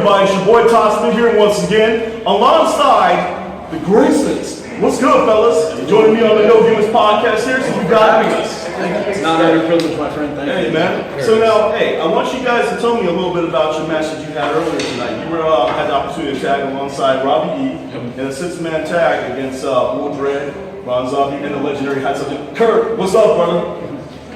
everybody? It's your boy Todd here once again, alongside the Graysons. What's good, fellas? Joining me on the No Gimmicks podcast here. So you got me. It's not a privilege, my friend. Thank you. Hey, man. So now, hey, I want you guys to tell me a little bit about your match that you had earlier tonight. You had the opportunity to tag alongside Robbie E in a six-man tag against Woodred, Ron Zombie, and the legendary High Subject Kurt. What's up, brother?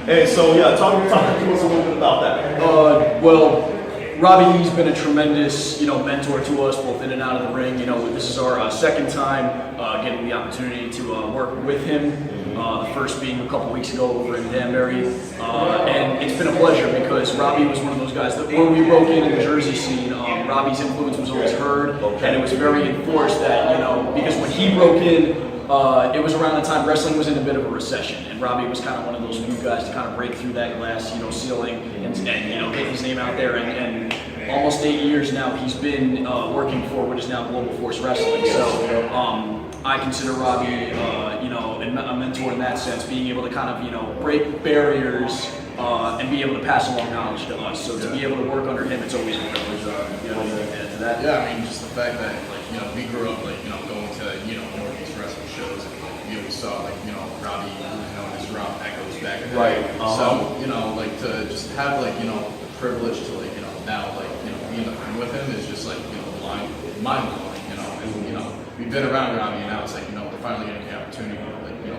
Hey, so yeah, talk to us a little bit about that. Well, Robbie E's been a tremendous, mentor to us, both in and out of the ring. This is our second time getting the opportunity to work with him. The first being a couple weeks ago over in Danbury, and it's been a pleasure because Robbie was one of those guys that when we broke in the Jersey scene, Robbie's influence was always heard, and it was very enforced that because when he broke in. It was around the time wrestling was in a bit of a recession, and Robbie was kind of one of those few guys to kind of break through that glass, ceiling and get his name out there. And almost 8 years now, he's been working for what is now Global Force Wrestling. So I consider Robbie, a mentor in that sense, being able to kind of break barriers and be able to pass along knowledge to us. So to be able to work under him, it's always a privilege. Add to that. Yeah, I mean, just the fact that we grew up going to Northeast wrestling shows, and we always saw Robbie, his Rob Echoes back then. Right. So to just have the privilege to now be in the ring with him is just mind blowing. And we've been around Robbie, and now it's we're finally getting the opportunity to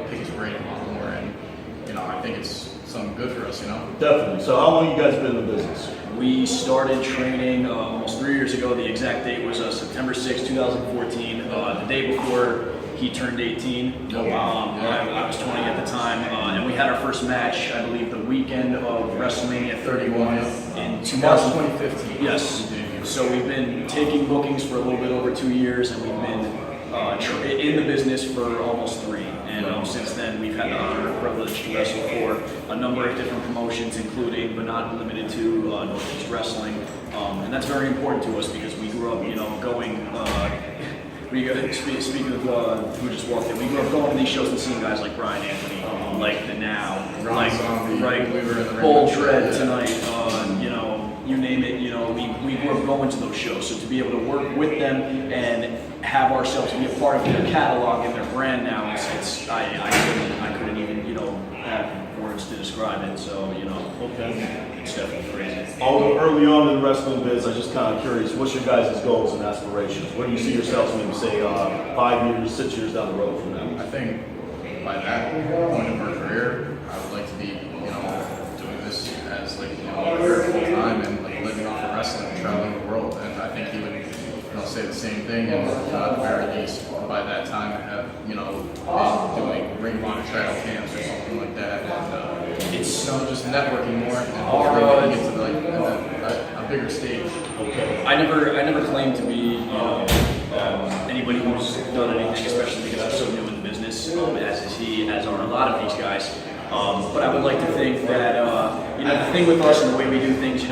pick his brain a lot more, and I think it's something good for us. Definitely. So how long you guys been in the business? We started training almost 3 years ago. The exact date was September 6, 2014, the day before he turned 18. Oh, wow. I was 20 at the time, and we had our first match, I believe, the weekend of WrestleMania 31 in 2015. Yes. So we've been taking bookings for a little bit over 2 years, and we've been in the business for almost 3. And since then, we've had the honor and privilege to wrestle for a number of different promotions, including but not limited to Northeast Wrestling. And that's very important to us because we grew up, going. Speaking of who just walked in, we grew up going to these shows and seeing guys like Brian Anthony, like The Now, Bull Dread tonight, you name it, we grew up going to those shows. So to be able to work with them and have ourselves be a part of their catalog and their brand now, I couldn't even, have words to describe it. So, it's definitely crazy. Although early on in the wrestling biz, I'm just kind of curious, what's your guys' goals and aspirations? Where do you see yourselves maybe say 5 years, 6 years down the road from now? I think by that point of our career, I would like to be, doing this as a career full time and living off of wrestling and traveling the world. And I think he would, say the same thing. And at the very least, by that time, I have, been doing Ring of Honor trial camps or something like that. And it's just networking more and hopefully get to a bigger stage. Okay. I never claimed to be anybody who's done anything, especially because I'm so new in the business, as is he, as are a lot of these guys. But I would like to think that the thing with us and the way we do things,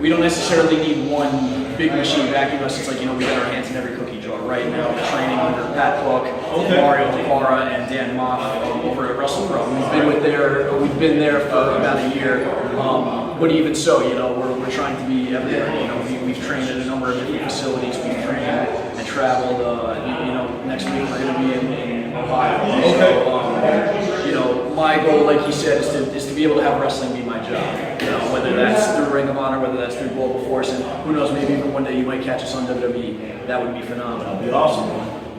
we don't necessarily need one big machine backing us. It's we got our hands in every cookie jar. Right now, we're training under Pat Buck, Mario Capara, and Dan Mock over at WrestlePro. We've been there for about a year. But even so, we're trying to be everywhere. We've trained at a number of different facilities. We've trained and traveled. Next week we're going to be in Ohio. Okay. So, my goal, like you said, is to be able to have wrestling be my job. Whether that's through Ring of Honor, whether that's through Global Force, and who knows, maybe even one day you might catch us on WWE. That would be phenomenal. That'd be awesome.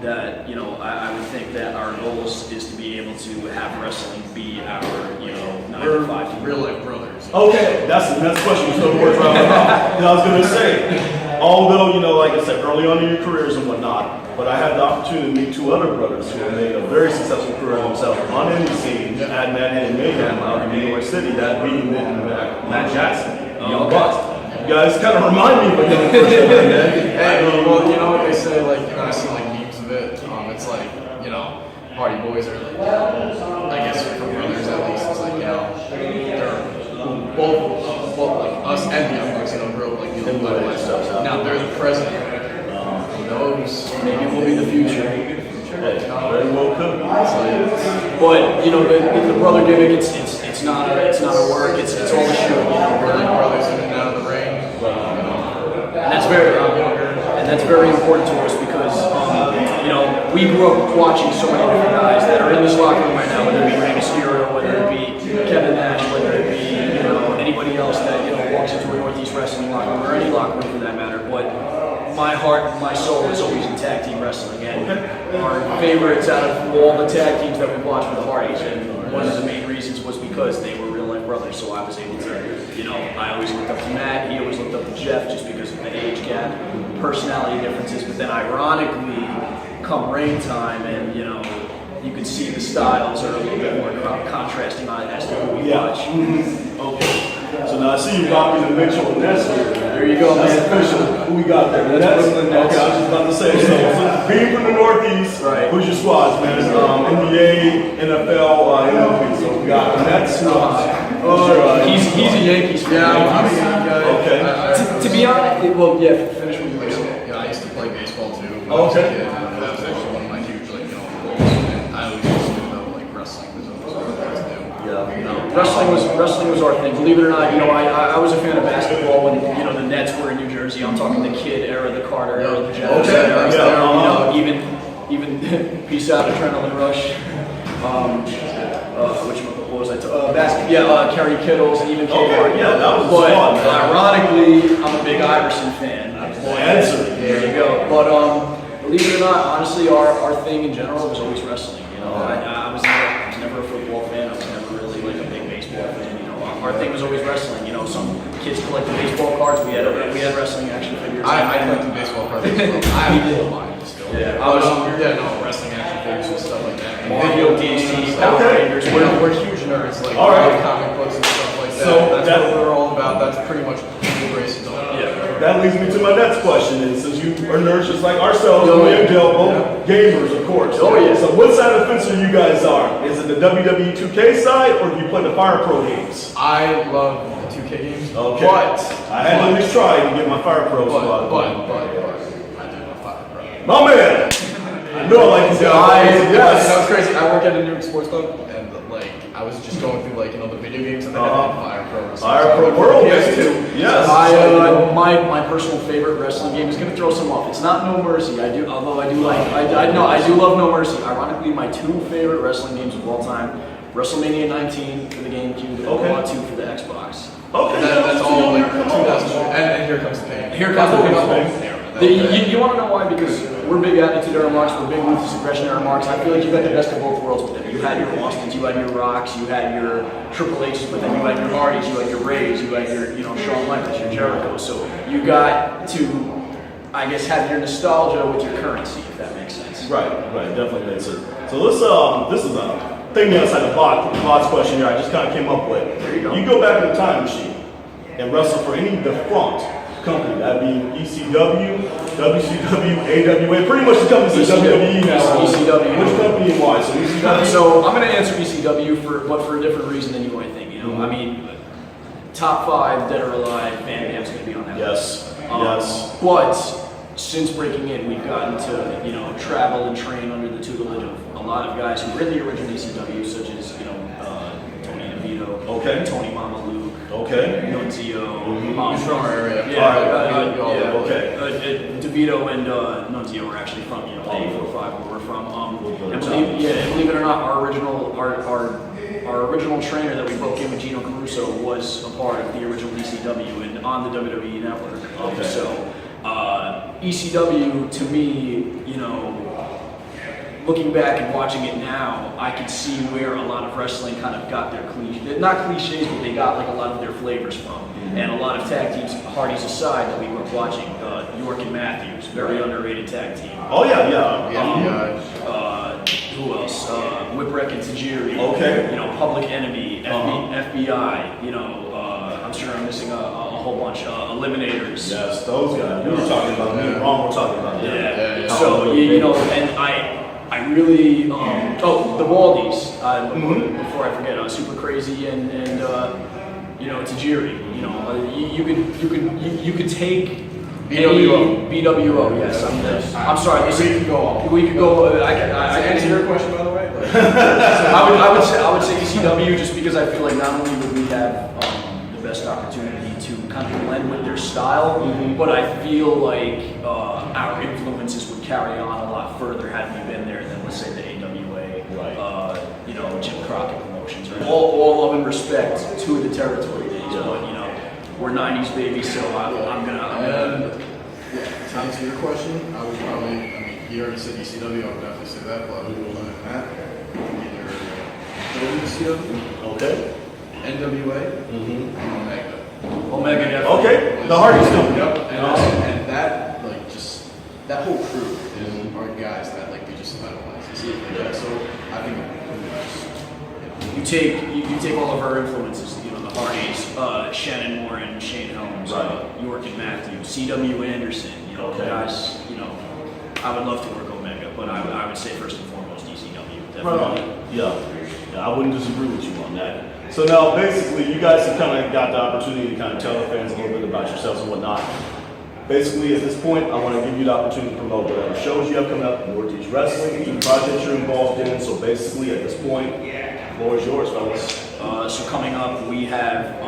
That I would think that our goals is to be able to have wrestling be our 9 to 5. Real life brothers. Okay, that's the next question. You still work around I was gonna say, although like I said, early on in your careers and whatnot, but I had the opportunity to meet 2 other brothers who have made a very successful career themselves on any scene at Manhattan Mayhem out in New York City. That being Matt Jackson, Young Bucks. You guys kind of remind me of a young person. Hey, well, you know what they say, I see memes of it. It's Hardy Boys are I guess for brothers at least, it's they're both us and the Young Bucks, grew up now they're the president. Maybe we'll be the future. Very well could. But the brother gimmick, it's not a work. It's all a show. We're like brothers in and out of the ring. that's very important to us because you know, we grew up watching so many different guys that are in this locker room right now, whether it be Rey Mysterio, whether it be Kevin Nash, whether it be, you know, anybody else that, you know, walks into a Northeast Wrestling locker room or any locker room for that matter. But my heart and my soul is always in tag team wrestling. And our favorites out of all the tag teams that we watched were the Hardys. And one of the main reasons was because they were real life brothers. So I was able to, you know, I always looked up to Matt. He always looked up to Jeff just because of the age gap, personality differences. But then ironically, come rain time and, you know, you can see the styles are a little bit more contrasting as to who we watch. Okay. So now I see you rocking the Mitchell and Ness here. There you go, That's man. official. Who we got there? That's Brooklyn Nets. Okay, I was just about to say. So being from the Northeast, Right. who's your squads, man? NBA, NFL, MLB. So we got the Nets. He's a Yankees fan. I'm a Yankee guy. Okay. To be honest, well, yeah, finish what you were saying. Yeah, I used to play baseball too. When Oh, I was a okay. kid, and that was actually one of my huge, like, you know, goals. And I always used to know, like, wrestling was always what I wanted to do. Yeah. You know, Wrestling was our thing. Believe it or not, you know, I was a fan of basketball when, you know, the Nets were in New Jersey. I'm talking the Kidd era, the Carter era, the Jefferson Okay. era. Yeah. You know, even peace out, Adrenaline Rush. What was I? Kerry Kittles, and even Okay, K-Hart. yeah, that was But fun, man. ironically, I'm a big Iverson fan. Answer. There you go. But believe it or not, honestly, our thing in general was always wrestling. You know, I was never a football fan. I was never really like a big baseball fan. You know, our thing was always wrestling. You know, some kids collected baseball cards. We had wrestling action figures. I collected baseball cards as well. I have mine still. Yeah, Wrestling action figures and stuff like that. And Mario, video games and DC, stuff. Power Okay. Rangers. We're huge nerds, like All right. comic books and stuff like that. So that's that- what we're all about. That's pretty much who Grayson's all about. That leads me to my next question. And since you are nerds just like ourselves, Oh, we yeah. are both gamers, of course. Oh, yeah. So what side of the fence are you guys are? Is it the WWE 2K side, or do you play the Fire Pro games? I love the 2K games, Okay. but I had to at least try to get my Fire Pro squad. but I do love Fire Pro. My man! I know I like these guys. That was crazy. I work at a New York sports club, and like I was just going through like the video games, and then I had Fire Pro. Fire Pro World, PS2. yes. My personal favorite wrestling game is going to throw some off. It's not No Mercy. I do love No Mercy. Ironically, my two favorite wrestling games of all time: WrestleMania 19 for the GameCube and Okay. Raw 2 for the Xbox. Okay, And that's all like 2000. And here comes the pain. Here comes the pain. pain. You want to know why? Because we're big Attitude Era marks, we're big Ruthless Aggression Era marks. I feel like you got the best of both worlds with them. You had your Austins, you had your Rocks, you had your Triple H's, but then you had your Hardys, you had your Rays, you had your, you know, Shawn Michaels, your Jericho. So you got to, I guess, have your nostalgia with your currency, if that makes sense. Right, definitely makes sense. So this is a thing outside the box question here I just kind of came up with. There you go. You go back in the time machine and wrestle for any defunct company, that'd be ECW, WCW, AWA, pretty much the companies that WWE now. ECW. Which company and why? So ECW. So I'm going to answer ECW but for a different reason than you might think. You know, I mean, top 5 dead or alive, Van Dam's going to be on that list. Yes. But since breaking in, we've gotten to, you know, travel and train under the tutelage of a lot of guys who were in the original ECW, such as, you know, Tony DeVito, Okay. Tony Mama Luke, Okay. Nunzio. He's from our area. DeVito and Nunzio were actually from, you know, 845 where we're from. And believe it or not, our original trainer that we broke in with Gino Caruso was a part of the original ECW and on the WWE network. Okay. So ECW to me, you know, looking back and watching it now, I can see where a lot of wrestling kind of got their not cliches, but they got like a lot of their flavors from. And a lot of tag teams, Hardys aside, that we were watching, York and Matthews, very underrated tag team. Oh yeah. Who else? Whipwreck and Tajiri. Okay. You know, Public Enemy, FBI. You know, I'm sure I'm missing a whole bunch. Eliminators. Yes, those guys. We were talking about me and Ron were talking about them. Yeah. So you know, and I really the Waldies. Before I forget, Super Crazy and you know, Tajiri. You know, you could take BWO. BWO. Yes, I'm sorry. We could go on. We could go. I Answer your question, by the way. I would say ECW just because I feel like not only would we have the best opportunity to kind of blend with their style. But I feel like our influences would carry on a lot further had we been there than, let's say, the AWA, you know, Jim Crockett promotions. Right? All love and respect to the territory days, but you know, we're '90s babies, so I'm gonna. To answer your question, I would probably, I mean, you already said ECW, I would definitely say that, but other than that, either WCW, Okay. NWA, Omega. Omega, definitely. Okay. The Hardys company. Yep. And that, like, just, that whole crew are guys that, like, they just idolize. You see it like that. So I think You take all of our influences, you know, the Hardys, Shannon Warren, Shane Helms, York and Matthew, C.W. Anderson, you know, guys, you know, I would love to work Omega, but I would say first and foremost ECW. Definitely. Yeah, I wouldn't disagree with you on that. So now, basically, you guys have kind of got the opportunity to kind of tell the fans a little bit about yourselves and whatnot. Basically, at this point, I want to give you the opportunity to promote whatever shows you have coming up, Northeast Wrestling, any projects you're involved in. So basically, at this point, the floor is yours, fellas. So coming up, we have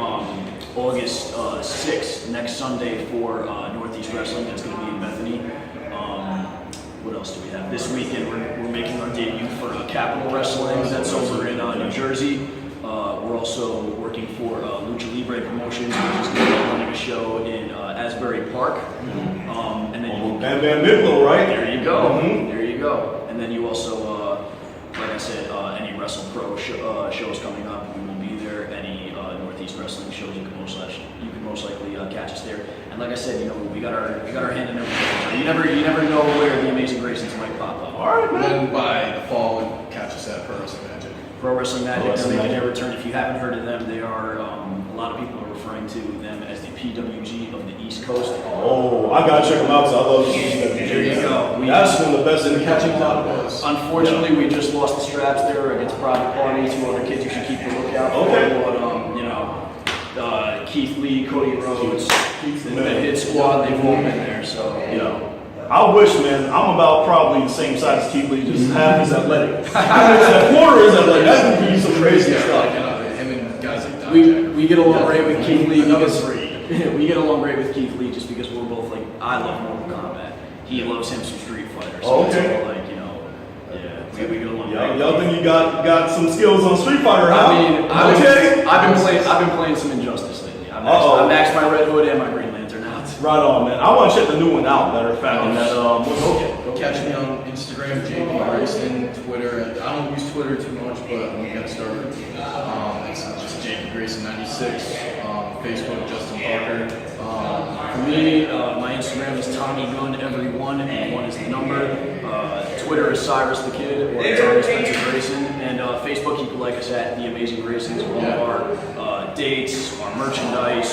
August 6th, next Sunday for Northeast Wrestling. That's going to be in Bethany. What else do we have? This weekend, we're making our debut for Capital Wrestling. That's over in New Jersey. We're also working for Lucha Libre Promotions, which is going to be running a show in Asbury Park. And then Bam Bam Bigelow, right? There you go. There you go. And then you also, like I said, any Wrestle Pro shows coming up, we will be there. Any Northeast Wrestling shows, you can most likely catch us there. And like I said, you know, we got our hand in everything. You never know where the Amazing Graysons might pop up. All right, man. then by the fall, catch us at Pro Wrestling Magic. Pro Wrestling Magic, they're making their return. If you haven't heard of them, they are, a lot of people are referring to them as the PWG of the East Coast. Oh, I gotta check them out, so I love this. There you go. That's one of the best in the Catching catching top top. was. Unfortunately, we just lost the straps there against Private Party. Two other kids you should keep a lookout for. Okay. But, you know, Keith Lee, Cody Rhodes, the Hit Squad, they've all been there. So, you know. I wish, man, I'm about probably the same size as Keith Lee, just half as athletic. A quarter is athletic. That would be some crazy stuff. Him and guys like Don We get along great with Keith Lee Another because three. we get along great with Keith Lee just because we're both like, I love Mortal Kombat. He loves him some Street Fighter. So Okay. it's all like, you know, we get along great. Y'all think you got some skills on Street Fighter, huh? I mean, I've been playing some Injustice lately. I maxed my Red Hood and my Green Lantern out. Right on, man. I want to check the new one out. Matter of fact, and that Catch me on Instagram, JP Grayson, Twitter. I don't use Twitter too much, but I'm gonna start. It's just JP Grayson 96. Facebook, Justin Parker. For me, my Instagram is Tommy Gunn everyone, and one is the number. Twitter is Cyrus the Kid or Tommy Spencer Grayson, and Facebook you can like us at The Amazing Graysons. All of our dates, our merchandise,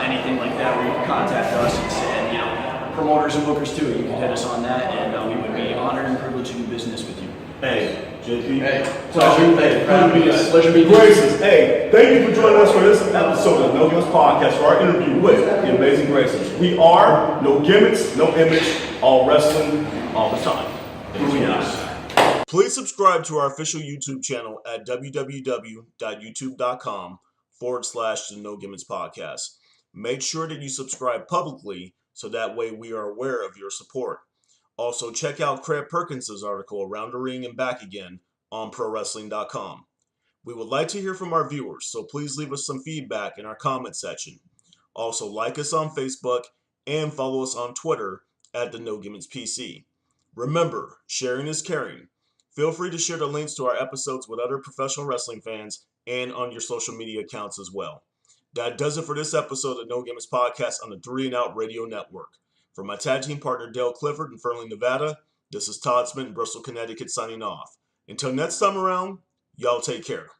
anything like that, where you can contact us and you know, promoters and bookers too. You can hit us on that, and we would be honored and privileged to do business with you. Hey, JP. Hey, Pleasure meeting you. Graysons. Hey, thank you for joining us for this episode of No Gimmicks Podcast for our interview with the Amazing Graysons. We are no gimmicks, no image, all wrestling, all the time. Please subscribe to our official YouTube channel at www.youtube.com/the No Gimmicks Podcast. Make sure that you subscribe publicly so that way we are aware of your support. Also, check out Craig Perkins' article Around the Ring and Back Again on ProWrestling.com. We would like to hear from our viewers, so please leave us some feedback in our comment section. Also, like us on Facebook and follow us on Twitter at the No Gimmicks PC. Remember, sharing is caring. Feel free to share the links to our episodes with other professional wrestling fans and on your social media accounts as well. That does it for this episode of No Gimmicks Podcast on the 3 and Out Radio Network. For my tag team partner Dale Clifford in Fernley, Nevada, this is Todd Smith in Bristol, Connecticut signing off. Until next time around, y'all take care.